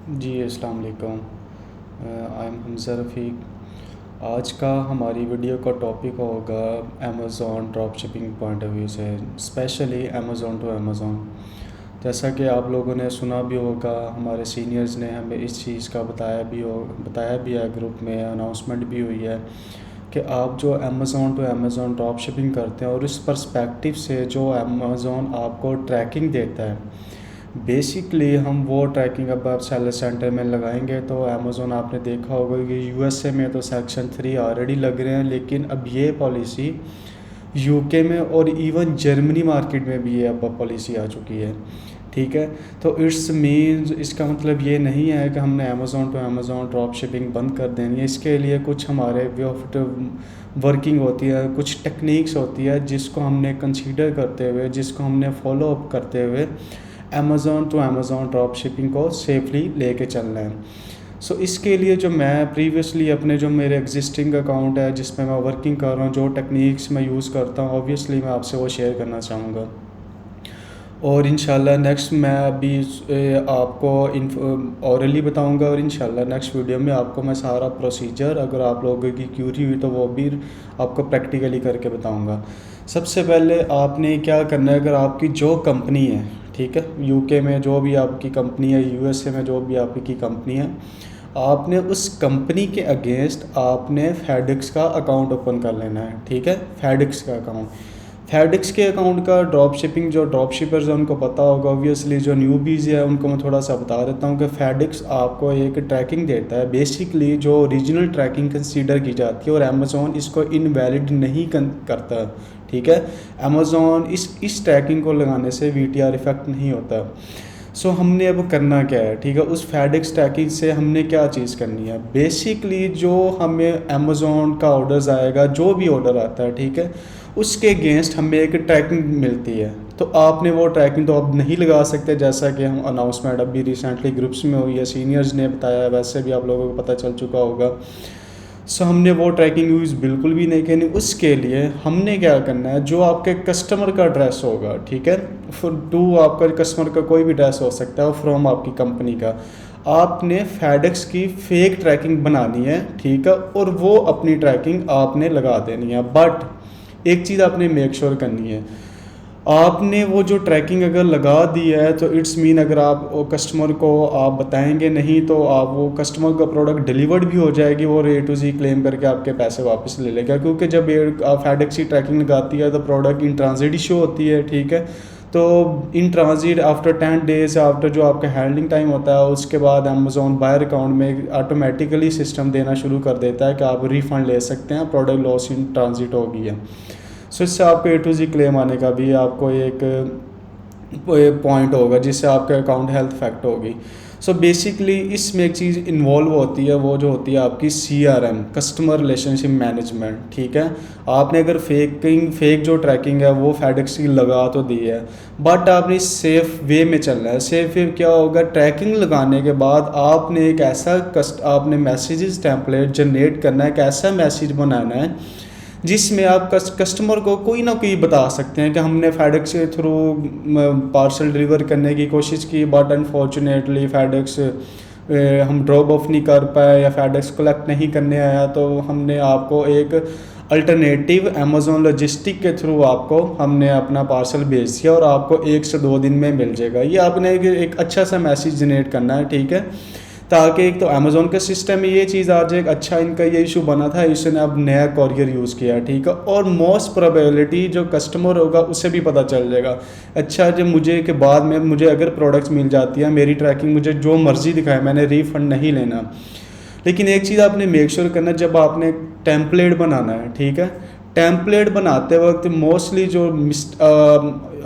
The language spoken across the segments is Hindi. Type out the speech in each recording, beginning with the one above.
जी अस्सलाम वालेकुम। आई एम हमज़ा रफ़ीक। आज का हमारी वीडियो का टॉपिक होगा Amazon drop shipping point of view से, स्पेशली अमेज़ॉन टू अमेज़ॉन। जैसा कि आप लोगों ने सुना भी होगा, हमारे सीनियर्स ने हमें इस चीज़ का बताया भी है, ग्रुप में अनाउंसमेंट भी हुई है कि आप जो Amazon to Amazon drop shipping करते हैं और इस पर्सपेक्टिव से जो अमेज़ॉन आपको ट्रैकिंग देता है, बेसिकली हम वो ट्रैकिंग अब आप सेलर सेंटर में लगाएंगे तो अमेज़ॉन आपने देखा होगा कि यूएसए में तो सेक्शन 3 ऑलरेडी लग रहे हैं, लेकिन अब ये पॉलिसी यूके में और इवन जर्मनी मार्केट में भी ये अब पॉलिसी आ चुकी है। ठीक है, तो इट्स मीन्स इसका मतलब ये नहीं है कि हमने Amazon to Amazon drop shipping बंद कर देनी है। इसके लिए कुछ हमारे वे ऑफ वर्किंग होती है, कुछ टेक्निक्स होती है जिसको हमने कंसीडर करते हुए, जिसको हमने फॉलो अप करते हुए Amazon to Amazon drop shipping को सेफली लेके चलना है। सो इसके लिए जो मैं प्रीवियसली अपने जो मेरे एग्जिस्टिंग अकाउंट है जिसमें मैं वर्किंग कर रहा हूँ, जो टेक्निक्स मैं यूज़ करता हूँ, ऑब्वियसली मैं आपसे वो शेयर करना चाहूँगा। और इंशाल्लाह नेक्स्ट मैं अभी आपको ऑरली बताऊंगा, और इंशाल्लाह नेक्स्ट वीडियो में आपको मैं सारा प्रोसीजर, अगर आप लोगों की क्यूरी हुई तो वो भी आपको प्रैक्टिकली करके बताऊंगा। सबसे पहले आपने क्या करना है, अगर आपकी जो कंपनी है, ठीक है, यूके में जो भी आपकी कंपनी है, यूएसए में जो भी आपकी कंपनी है, आपने उस कंपनी के अगेंस्ट आपने फेडेक्स का अकाउंट ओपन कर लेना है। ठीक है, फेडेक्स का अकाउंट, फेडेक्स के अकाउंट का ड्रॉप शिपिंग, जो ड्रॉप शिपर्स हैं उनको पता होगा ऑब्वियसली, जो न्यूबीज़ है उनको मैं थोड़ा सा बता देता हूँ कि फेडेक्स आपको एक ट्रैकिंग देता है, बेसिकली जो ओरिजिनल ट्रैकिंग कंसीडर की जाती है, और अमेज़ॉन इसको इनवैलिड नहीं करता। ठीक है, अमेज़ॉन इस ट्रैकिंग को लगाने से वीटीआर इफेक्ट नहीं होता। सो हमने अब करना क्या है, ठीक है, उस फेडेक्स ट्रैकिंग से हमने क्या चीज़ करनी है, बेसिकली जो हमें अमेज़ॉन का ऑर्डर्स आएगा, जो भी ऑर्डर आता है, ठीक है, उसके अगेंस्ट हमें एक ट्रैकिंग मिलती है। तो आपने वो ट्रैकिंग तो अब नहीं लगा सकते, जैसा कि हम अनाउंसमेंट अभी रिसेंटली ग्रुप्स में हुई है, सीनियर्स ने बताया, वैसे भी आप लोगों को पता चल चुका होगा। सो हमने वो ट्रैकिंग यूज़ बिल्कुल भी नहीं करनी। उसके लिए हमने क्या करना है, जो आपके कस्टमर का एड्रेस होगा, ठीक है, टू आपका कस्टमर का कोई भी एड्रेस हो सकता है, फ्रॉम आपकी कंपनी का, आपने फेडेक्स की फेक ट्रैकिंग बनानी है। ठीक है, और वो अपनी ट्रैकिंग आपने लगा देनी है। बट एक चीज़ आपने मेक श्योर करनी है, आपने वो जो ट्रैकिंग अगर लगा दी है तो इट्स मीन, अगर आप कस्टमर को आप बताएंगे नहीं तो आप वो कस्टमर का प्रोडक्ट डिलीवर्ड भी हो जाएगी, वो A to Z क्लेम करके आपके पैसे वापस ले लेगा, क्योंकि जब फेडेक्स की ट्रैकिंग लगाती है तो प्रोडक्ट इन ट्रांजिट इशू होती है। ठीक है, तो in transit after 10 days after जो आपका हैंडलिंग टाइम होता है, उसके बाद अमेज़ॉन बायर अकाउंट में ऑटोमेटिकली सिस्टम देना शुरू कर देता है कि आप रिफ़ंड ले सकते हैं, प्रोडक्ट लॉस इन ट्रांजिट हो गई है। सो इससे आपको A to Z क्लेम आने का भी आपको एक पॉइंट होगा, जिससे आपके अकाउंट हेल्थ इफेक्ट होगी। सो बेसिकली इसमें एक चीज़ इन्वॉल्व होती है, वो जो होती है आपकी CRM, कस्टमर रिलेशनशिप मैनेजमेंट। ठीक है, आपने अगर फेक जो ट्रैकिंग है वो फेडेक्स की लगा तो दी है, बट आपने सेफ वे में चलना है। सेफ वे क्या होगा, ट्रैकिंग लगाने के बाद आपने एक ऐसा आपने मैसेजेस टेम्पलेट जनरेट करना है, एक ऐसा मैसेज बनाना है जिसमें आप कस्टमर को कोई ना कोई बता सकते हैं कि हमने फेडेक्स के थ्रू पार्सल डिलीवर करने की कोशिश की, बट अनफॉर्चुनेटली फेडेक्स हम ड्रॉप ऑफ नहीं कर पाए या फेडेक्स कलेक्ट नहीं करने आया, तो हमने आपको एक अल्टरनेटिव अमेज़ॉन लॉजिस्टिक के थ्रू आपको हमने अपना पार्सल भेज दिया और आपको 1 से 2 दिन में मिल जाएगा। ये आपने एक अच्छा सा मैसेज जनरेट करना है। ठीक है, ताकि एक तो अमेज़ॉन के सिस्टम में ये चीज़ आ जाए, अच्छा इनका ये इशू बना था, इसने अब नया कॉरियर यूज़ किया। ठीक है, और मोस्ट प्रोबेबिलिटी जो कस्टमर होगा उसे भी पता चल जाएगा, अच्छा जब मुझे के बाद में मुझे अगर प्रोडक्ट्स मिल जाती है, मेरी ट्रैकिंग मुझे जो मर्ज़ी दिखाए, मैंने रिफ़ंड नहीं लेना। लेकिन एक चीज़ आपने मेक श्योर करना, जब आपने टेम्पलेट बनाना है, ठीक है, टेम्पलेट बनाते वक्त मोस्टली जो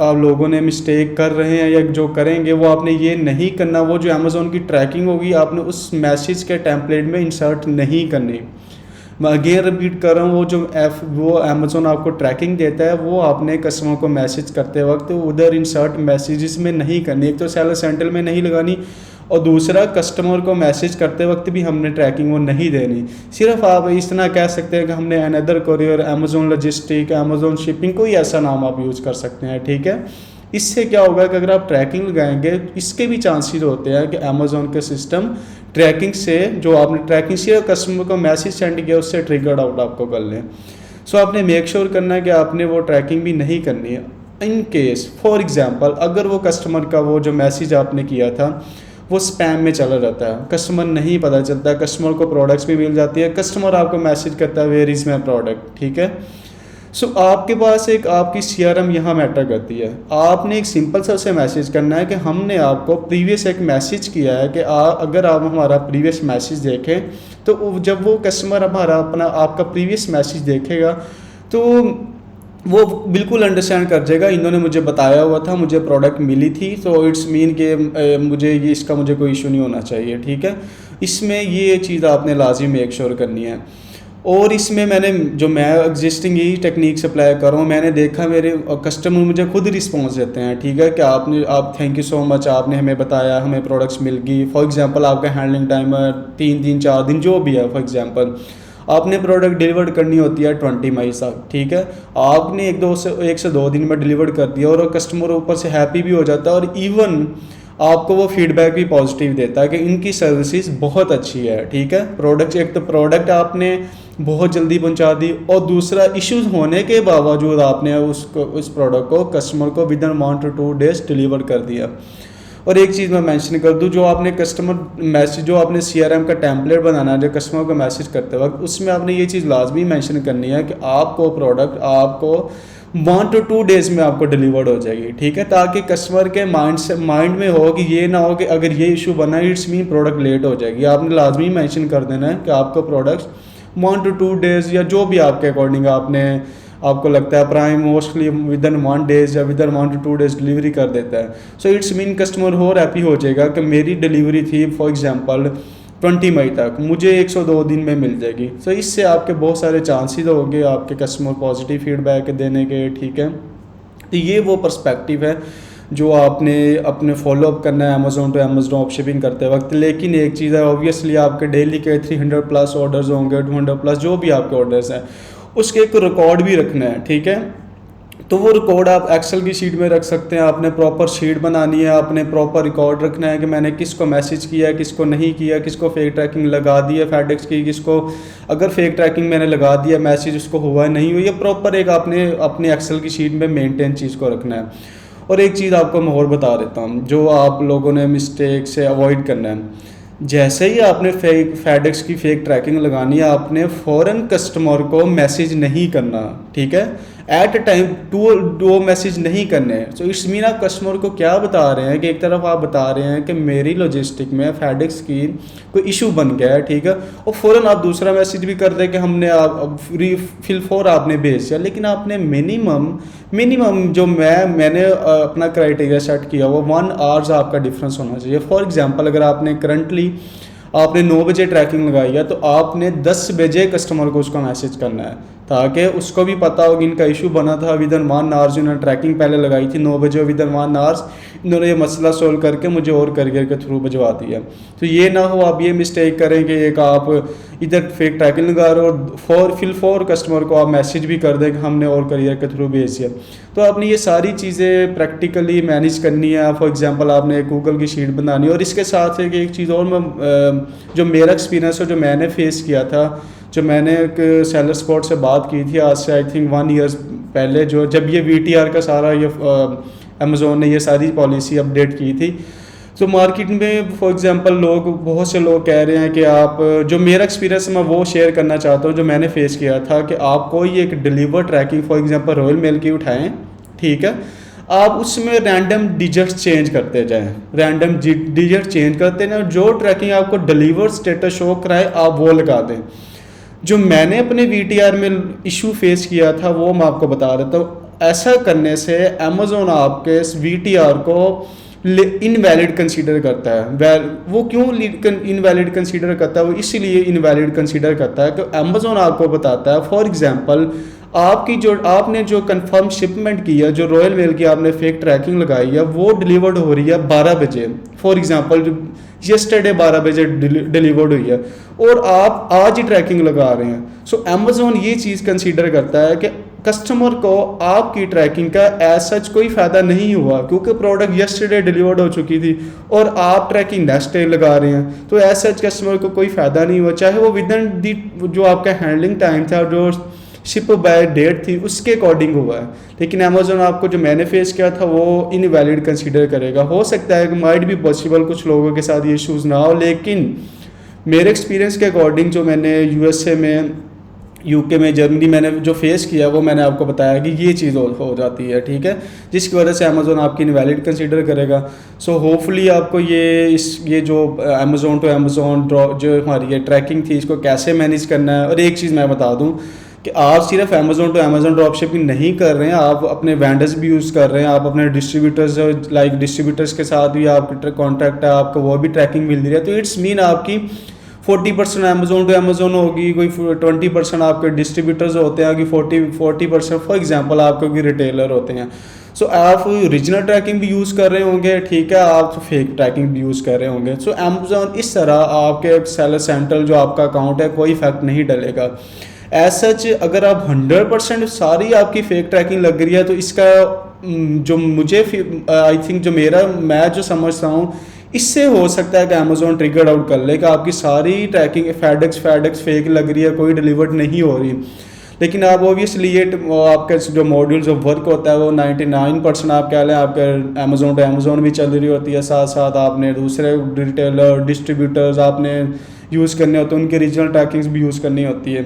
आप लोगों ने मिस्टेक कर रहे हैं या जो करेंगे, वो आपने ये नहीं करना, वो जो अमेज़ॉन की ट्रैकिंग होगी आपने उस मैसेज के टेम्पलेट में इंसर्ट नहीं करनी। मैं अगेन रिपीट कर रहा हूँ, वो अमेज़ॉन आपको ट्रैकिंग देता है, वो आपने कस्टमर को मैसेज करते वक्त उधर इंसर्ट मैसेजेस में नहीं करनी। एक तो सेलर सेंटर में नहीं लगानी, और दूसरा कस्टमर को मैसेज करते वक्त भी हमने ट्रैकिंग वो नहीं देनी। सिर्फ आप इतना कह सकते हैं कि हमने another courier, Amazon logistic, Amazon shipping, कोई ऐसा नाम आप यूज़ कर सकते हैं। ठीक है, इससे क्या होगा कि अगर आप ट्रैकिंग लगाएंगे, इसके भी चांसेस होते हैं कि अमेज़ॉन के सिस्टम ट्रैकिंग से, जो आपने ट्रैकिंग से कस्टमर को मैसेज सेंड किया उससे ट्रिगर्ड आउट आपको कर लें। सो आपने मेक श्योर करना है कि आपने वो ट्रैकिंग भी नहीं करनी है। इन केस फॉर एग्जांपल अगर वो कस्टमर का वो जो मैसेज आपने किया था वो स्पैम में चला जाता है, कस्टमर नहीं पता चलता, कस्टमर को प्रोडक्ट्स भी मिल जाती है, कस्टमर आपको मैसेज करता है वेयर इज़ माई प्रोडक्ट, ठीक है। सो आपके पास एक आपकी CRM यहाँ मैटर करती है। आपने एक सिंपल सा उसे मैसेज करना है कि हमने आपको प्रीवियस एक मैसेज किया है कि अगर आप हमारा प्रीवियस मैसेज देखें तो जब वो कस्टमर हमारा अपना आपका प्रीवियस मैसेज देखेगा तो वो बिल्कुल अंडरस्टैंड कर जाएगा, इन्होंने मुझे बताया हुआ था, मुझे प्रोडक्ट मिली थी, तो इट्स मीन कि मुझे ये इसका मुझे कोई इशू नहीं होना चाहिए, ठीक है। इसमें ये चीज़ आपने लाजिम मेक श्योर करनी है। और इसमें मैं एग्जिस्टिंग ही टेक्निक्स अप्लाई कर रहा हूँ, मैंने देखा मेरे कस्टमर मुझे खुद रिस्पॉन्स देते हैं, ठीक है, कि आप थैंक यू सो मच, आपने हमें बताया, हमें प्रोडक्ट्स मिल गई। फॉर एग्जांपल आपका हैंडलिंग टाइम 3-4 दिन जो भी है, फॉर एग्जांपल आपने प्रोडक्ट डिलीवर करनी होती है 20 मई तक, ठीक है, आपने 1 से 2 दिन में डिलीवर कर दिया और कस्टमर ऊपर से हैप्पी भी हो जाता है और इवन आपको वो फीडबैक भी पॉजिटिव देता है कि इनकी सर्विसेज बहुत अच्छी है, ठीक है। एक तो प्रोडक्ट आपने बहुत जल्दी पहुंचा दी और दूसरा इश्यूज होने के बावजूद आपने उस प्रोडक्ट को कस्टमर को with in 1 to 2 days deliver कर दिया। और एक चीज़ मैं मेंशन कर दूं, जो आपने कस्टमर मैसेज, जो आपने CRM का टेम्पलेट बनाना है जो कस्टमर को मैसेज करते वक्त, उसमें आपने ये चीज़ लाजमी मेंशन करनी है कि आपको प्रोडक्ट आपको 1 to 2 days में आपको डिलीवर्ड हो जाएगी, ठीक है, ताकि कस्टमर के माइंड में हो कि ये ना हो कि अगर ये इशू बना इट्स मीन प्रोडक्ट लेट हो जाएगी। आपने लाजमी मेंशन कर देना है कि आपको प्रोडक्ट 1 to 2 days या जो भी आपके अकॉर्डिंग आपको लगता है prime mostly with in 1 days या with in 1 to 2 days delivery कर देता है। सो इट्स मीन कस्टमर और हैप्पी हो जाएगा कि मेरी डिलीवरी थी फॉर एग्जांपल 20 मई तक, मुझे 102 दिन में मिल जाएगी। सो इससे आपके बहुत सारे चांसेस होंगे आपके कस्टमर पॉजिटिव फीडबैक देने के, ठीक है। तो ये वो पर्सपेक्टिव है जो आपने अपने फॉलोअप करना है Amazon to Amazon drop shipping करते वक्त। लेकिन एक चीज़ है, ऑब्वियसली आपके डेली के 300 प्लस ऑर्डर्स होंगे, 200 प्लस जो भी आपके ऑर्डर्स हैं, उसके एक रिकॉर्ड भी रखना है, ठीक है। तो वो रिकॉर्ड आप एक्सेल की शीट में रख सकते हैं, आपने प्रॉपर शीट बनानी है, आपने प्रॉपर रिकॉर्ड रखना है कि मैंने किसको मैसेज किया, किसको नहीं किया, किसको फेक ट्रैकिंग लगा दी है फेडेक्स की, किसको अगर फेक ट्रैकिंग मैंने लगा दिया मैसेज उसको हुआ नहीं हुआ, ये प्रॉपर एक आपने अपने एक्सेल की शीट में मेनटेन चीज़ को रखना है। और एक चीज़ आपको मैं और बता देता हूँ जो आप लोगों ने मिस्टेक से अवॉइड करना है। जैसे ही आपने फेडेक्स की फेक ट्रैकिंग लगानी है, आपने फ़ौरन कस्टमर को मैसेज नहीं करना, ठीक है, at a time two message नहीं करने। सो इट्स मीन आप कस्टमर को क्या बता रहे हैं कि एक तरफ आप बता रहे हैं कि मेरी लॉजिस्टिक में फेडेक्स की कोई इशू बन गया है, ठीक है, और फ़ौरन आप दूसरा मैसेज भी कर दें कि हमने फिल फॉर आपने भेज दिया, लेकिन आपने मिनिमम जो मैंने अपना क्राइटेरिया सेट किया वो 1 आवर्स आपका डिफरेंस होना चाहिए। फॉर एग्जांपल अगर आपने करंटली आपने 9 बजे ट्रैकिंग लगाई है तो आपने 10 बजे कस्टमर को उसका मैसेज करना है ताकि उसको भी पता हो कि इनका इशू बना था विद इन 1 आवर्स, इन्होंने ट्रैकिंग पहले लगाई थी 9 बजे, विद इन 1 आवर्स इन्होंने ये मसला सोल्व करके मुझे और करियर के थ्रू भिजवा दिया। तो ये ना हो आप ये मिस्टेक करें कि एक आप इधर फेक ट्रैकिंग लगा रहे हो और फिल फॉर कस्टमर को आप मैसेज भी कर दें कि हमने और करियर के थ्रू भेज दिया। तो आपने ये सारी चीज़ें प्रैक्टिकली मैनेज करनी है। फॉर एग्जांपल आपने गूगल की शीट बनानी है और इसके साथ एक चीज़ और जो मेरा एक्सपीरियंस है जो मैंने फेस किया था, जो मैंने एक सेलर स्पॉट से बात की थी आज से आई थिंक 1 ईयर पहले, जो जब ये VTR का सारा ये अमेज़ोन ने ये सारी पॉलिसी अपडेट की थी, तो मार्केट में फॉर एग्जांपल बहुत से लोग कह रहे हैं कि आप, जो मेरा एक्सपीरियंस मैं वो शेयर करना चाहता हूँ जो मैंने फेस किया था, कि आप कोई एक deliver tracking for example royal mail की उठाएं, ठीक है, आप उसमें रैंडम डिजिट्स चेंज करते जाएं, रैंडम डिजिट चेंज करते ना, जो ट्रैकिंग आपको डिलीवर स्टेटस शो कराए आप वो लगा दें। जो मैंने अपने VTR में इशू फेस किया था वो मैं आपको बता देता हूँ। ऐसा करने से अमेज़ॉन आपके इस VTR को इनवैलिड कंसीडर करता है। वो क्यों इनवैलिड कंसीडर करता है? वो इसीलिए इनवैलिड कंसीडर करता है कि अमेज़ॉन आपको बताता है फॉर एग्जांपल आपने जो कंफर्म शिपमेंट की है, जो रॉयल मेल की आपने फेक ट्रैकिंग लगाई है, वो डिलीवर्ड हो रही है 12 बजे, फॉर एग्जांपल यस्टरडे 12 बजे डिलीवर्ड हुई है और आप आज ही ट्रैकिंग लगा रहे हैं। सो अमेज़ॉन ये चीज़ कंसीडर करता है कि कस्टमर को आपकी ट्रैकिंग का एज सच कोई फ़ायदा नहीं हुआ, क्योंकि प्रोडक्ट यस्टरडे डिलीवर्ड हो चुकी थी और आप ट्रैकिंग नेक्स्ट डे लगा रहे हैं, तो एज सच कस्टमर को कोई फ़ायदा नहीं हुआ, चाहे वो विद इन दी जो आपका हैंडलिंग टाइम था, जो शिप बाय डेट थी, उसके अकॉर्डिंग हुआ है। लेकिन अमेजोन आपको जो मैंने फेस किया था वो इनवैलिड कंसीडर करेगा। हो सकता है कि माइट भी पॉसिबल कुछ लोगों के साथ ये इशूज़ ना हो, लेकिन मेरे एक्सपीरियंस के अकॉर्डिंग जो मैंने यूएसए में, यूके में, जर्मनी मैंने जो फेस किया वो मैंने आपको बताया कि ये चीज़ हो जाती है, ठीक है, जिसकी वजह से अमेजोन आपकी इनवैलिड कंसीडर करेगा। सो होपफुली आपको ये जो अमेजोन टू अमेजोन जो हमारी ये ट्रैकिंग थी, इसको कैसे मैनेज करना है। और एक चीज़ मैं बता दूं कि आप सिर्फ Amazon to Amazon drop shipping नहीं कर रहे हैं, आप अपने वेंडर्स भी यूज़ कर रहे हैं, आप अपने डिस्ट्रीब्यूटर्स लाइक डिस्ट्रीब्यूटर्स के साथ भी आपका कॉन्टैक्ट है, आपको वो भी ट्रैकिंग मिल रही है। तो इट्स मीन आपकी 40% अमेजोन टू अमेजोन होगी, कोई 20% आपके डिस्ट्रीब्यूटर्स होते हैं, कि 40% फॉर एग्जांपल आपके कोई रिटेलर होते हैं। सो आप ओरिजिनल ट्रैकिंग भी यूज़ कर रहे होंगे, ठीक है, आप फेक ट्रैकिंग भी यूज़ कर रहे होंगे। सो अमेजोन इस तरह आपके सेलर सेंट्रल जो आपका अकाउंट है कोई इफेक्ट नहीं डलेगा। एज सच अगर आप 100% सारी आपकी फेक ट्रैकिंग लग रही है, तो इसका जो मुझे आई थिंक मैं जो समझता हूँ, इससे हो सकता है कि अमेजोन ट्रिगर्ड आउट कर ले कि आपकी सारी ट्रैकिंग फेडेक्स फेक लग रही है, कोई डिलीवर्ड नहीं हो रही। लेकिन आप ओबियसली ये आपका जो मॉड्यूल्स ऑफ वर्क होता है वो 99% आप कह लें आपके अमेजोन टू अमेजोन भी चल रही होती है, साथ साथ आपने दूसरे रिटेलर डिस्ट्रीब्यूटर्स आपने यूज़ करने होते हैं, उनके रीजनल ट्रैकिंग्स भी यूज़ करनी होती है।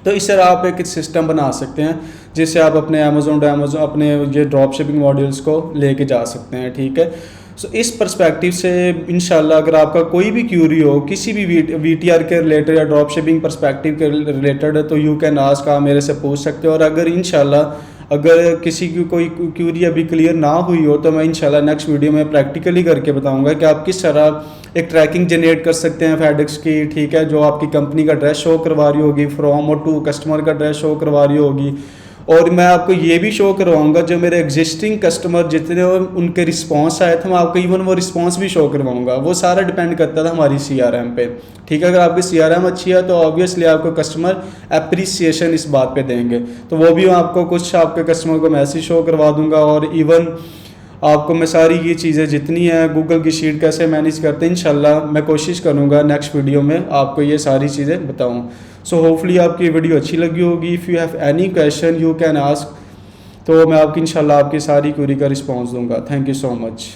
तो इस तरह आप एक सिस्टम बना सकते हैं जिससे आप अपने अमेजोन टू अमेजोन अपने ये ड्रॉप शिपिंग मॉड्यूल्स को लेके जा सकते हैं, ठीक है। सो इस पर्सपेक्टिव से इंशाल्लाह अगर आपका कोई भी क्यूरी हो किसी भी वीटीआर के रिलेटेड या ड्रॉप शिपिंग पर्सपेक्टिव के रिलेटेड, तो यू कैन आस्क, आप मेरे से पूछ सकते हो। और अगर इंशाल्लाह अगर किसी की कोई क्यूरी अभी क्लियर ना हुई हो, तो मैं इंशाल्लाह नेक्स्ट वीडियो में प्रैक्टिकली करके बताऊंगा कि आप किस तरह एक ट्रैकिंग जनरेट कर सकते हैं फेडेक्स की, ठीक है, जो आपकी कंपनी का एड्रेस शो करवा रही होगी, फ्रॉम और टू कस्टमर का एड्रेस शो करवा रही होगी। और मैं आपको ये भी शो करवाऊंगा जो मेरे एग्जिस्टिंग कस्टमर जितने उनके रिस्पांस आए थे, मैं आपको इवन वो रिस्पांस भी शो करवाऊंगा। वो सारा डिपेंड करता था हमारी सीआरएम पे, ठीक है। अगर आपकी सीआरएम अच्छी है तो ऑब्वियसली आपको कस्टमर अप्रिसिएशन इस बात पे देंगे, तो वो भी आपको कुछ आपके कस्टमर को मैसेज शो करवा दूंगा। और इवन आपको मैं सारी ये चीज़ें जितनी हैं, गूगल की शीट कैसे मैनेज करते हैं, इंशाल्लाह मैं कोशिश करूँगा नेक्स्ट वीडियो में आपको ये सारी चीज़ें बताऊँ। सो होपफुली आपकी वीडियो अच्छी लगी होगी। If you have any question you can ask, तो मैं आपकी इंशाल्लाह आपकी सारी क्वेरी का रिस्पॉन्स दूंगा। Thank you so much.